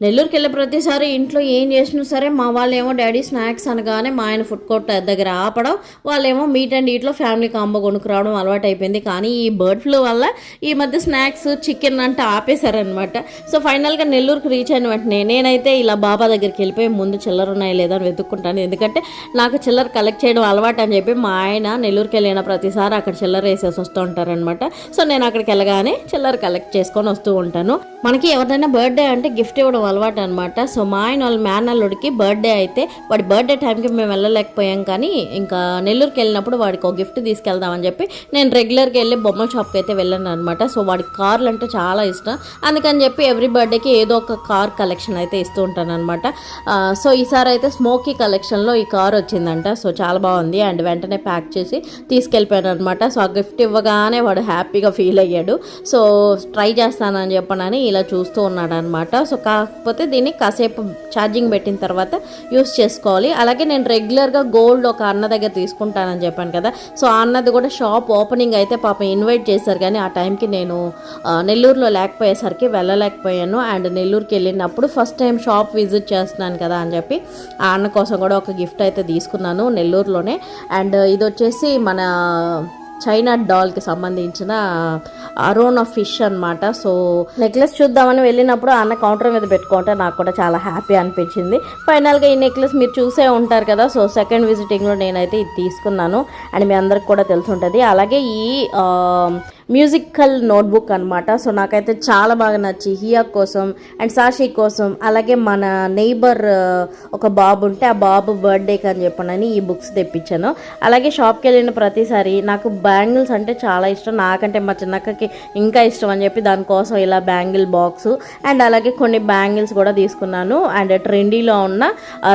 నెల్లూరుకి వెళ్ళే ప్రతిసారి ఇంట్లో ఏం చేసినా సరే మా వాళ్ళేమో డాడీ స్నాక్స్ అనగానే మా ఆయన ఫుడ్ కోర్ట్ దగ్గర ఆపడం, వాళ్ళేమో మీట్ అండ్ ఈట్లో ఫ్యామిలీ కాంబో కొనుక్కురావడం అలవాటు అయిపోయింది. కానీ ఈ బర్డ్ ఫ్లూ వల్ల ఈ మధ్య స్నాక్స్ చికెన్ అంటే ఆపేశారనమాట. సో ఫైనల్గా నెల్లూరుకి రీచ్ అయిన వెంటనే నేనైతే ఇలా బాబా దగ్గరికి వెళ్ళిపోయి ముందు చిల్లర ఉన్నాయా లేదా అని వెతుక్కుంటాను. ఎందుకంటే నాకు చిల్లర కలెక్ట్ చేయడం అలవాటు అని చెప్పి మా ఆయన నెల్లూరుకి వెళ్ళిన ప్రతిసారి అక్కడ చిల్లర వేసేసి వస్తూ ఉంటారనమాట. సో నేను అక్కడికి వెళ్ళగానే చిల్లర కలెక్ట్ చేసుకొని వస్తూ ఉంటాను. మనకి ఎవరిదైనా బర్త్డే అంటే గిఫ్ట్ ఇవ్వడం అలవాటు అనమాట. సో మా ఆయన వాళ్ళ మేనల్లుడికి బర్త్డే అయితే వాడి బర్త్డే టైంకి మేము వెళ్ళలేకపోయాం. కానీ ఇంకా నెల్లూరుకి వెళ్ళినప్పుడు వాడికి ఒక గిఫ్ట్ తీసుకెళ్దామని చెప్పి నేను రెగ్యులర్గా వెళ్ళి బొమ్మల షాప్కి అయితే వెళ్ళాను అనమాట. సో వాడికి కార్లు అంటే చాలా ఇష్టం. అందుకని చెప్పి ఎవ్రీ బర్త్డేకి ఏదో ఒక కార్ కలెక్షన్ అయితే ఇస్తూ ఉంటాను అనమాట. సో ఈసారి అయితే స్మోకీ కలెక్షన్లో ఈ కార్ వచ్చిందంట. సో చాలా బాగుంది అండ్ వెంటనే ప్యాక్ చేసి తీసుకెళ్ళిపోయాను అనమాట. సో ఆ గిఫ్ట్ ఇవ్వగానే వాడు హ్యాపీగా ఫీల్ అయ్యాడు. సో ట్రై చేస్తానని చెప్పనని ఇలా చూస్తూ ఉన్నాడు అనమాట. సో కాకపోతే దీన్ని కాసేపు ఛార్జింగ్ పెట్టిన తర్వాత యూస్ చేసుకోవాలి. అలాగే నేను రెగ్యులర్గా గోల్డ్ ఒక అన్న దగ్గర తీసుకుంటానని చెప్పాను కదా. సో ఆ అన్నది కూడా షాప్ ఓపెనింగ్ అయితే పాపం ఇన్వైట్ చేశారు. కానీ ఆ టైంకి నేను నెల్లూరులో లేకపోయేసరికి వెళ్ళలేకపోయాను. అండ్ నెల్లూరుకి వెళ్ళినప్పుడు ఫస్ట్ టైం షాప్ విజిట్ చేస్తున్నాను కదా అని చెప్పి ఆ అన్న కోసం కూడా ఒక గిఫ్ట్ అయితే తీసుకున్నాను నెల్లూరులోనే. అండ్ ఇది వచ్చేసి మన చైనా డాల్కి సంబంధించిన అరోన్ ఆఫ్ ఫిష్ అనమాట. సో నెక్లెస్ చూద్దామని వెళ్ళినప్పుడు అన్న కౌంటర్ మీద పెట్టుకుంటే నాకు కూడా చాలా హ్యాపీ అనిపించింది. ఫైనల్గా ఈ నెక్లెస్ మీరు చూసే ఉంటారు కదా. సో సెకండ్ విజిటింగ్లో నేనైతే ఇది తీసుకున్నాను అండ్ మీ అందరికి కూడా తెలిసి ఉంటుంది. అలాగే ఈ మ్యూజికల్ నోట్బుక్ అనమాట. సో నాకైతే చాలా బాగా నచ్చి హియా కోసం అండ్ సాషి కోసం అలాగే మన నైబర్ ఒక బాబు ఉంటే ఆ బాబు బర్త్డేకి అని చెప్పనని ఈ బుక్స్ తెప్పించాను. అలాగే షాప్కి వెళ్ళిన ప్రతిసారి నాకు బ్యాంగిల్స్ అంటే చాలా ఇష్టం. నాకంటే మా చిన్నక్కకి ఇంకా ఇష్టం అని చెప్పి దానికోసం ఇలా బ్యాంగిల్ బాక్స్ అండ్ అలాగే కొన్ని బ్యాంగిల్స్ కూడా తీసుకున్నాను. అండ్ ట్రెండీలో ఉన్న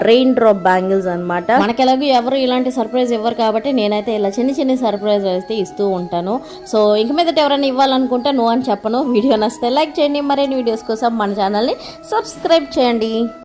రెయిన్ డ్రాప్ బ్యాంగిల్స్ అనమాట. మనకి ఎలాగో ఎవరు ఇలాంటి సర్ప్రైజ్ ఇవ్వరు కాబట్టి నేనైతే ఇలా చిన్న చిన్న సర్ప్రైజ్ అయితే ఇస్తూ ఉంటాను. సో ఇంక మీదట ఎవరైనా ఇవ్వాలనుకుంటే నో అని చెప్పను. వీడియో నచ్చితే లైక్ చేయండి. మరిన్ని వీడియోస్ కోసం మన ఛానల్ని సబ్స్క్రైబ్ చేయండి.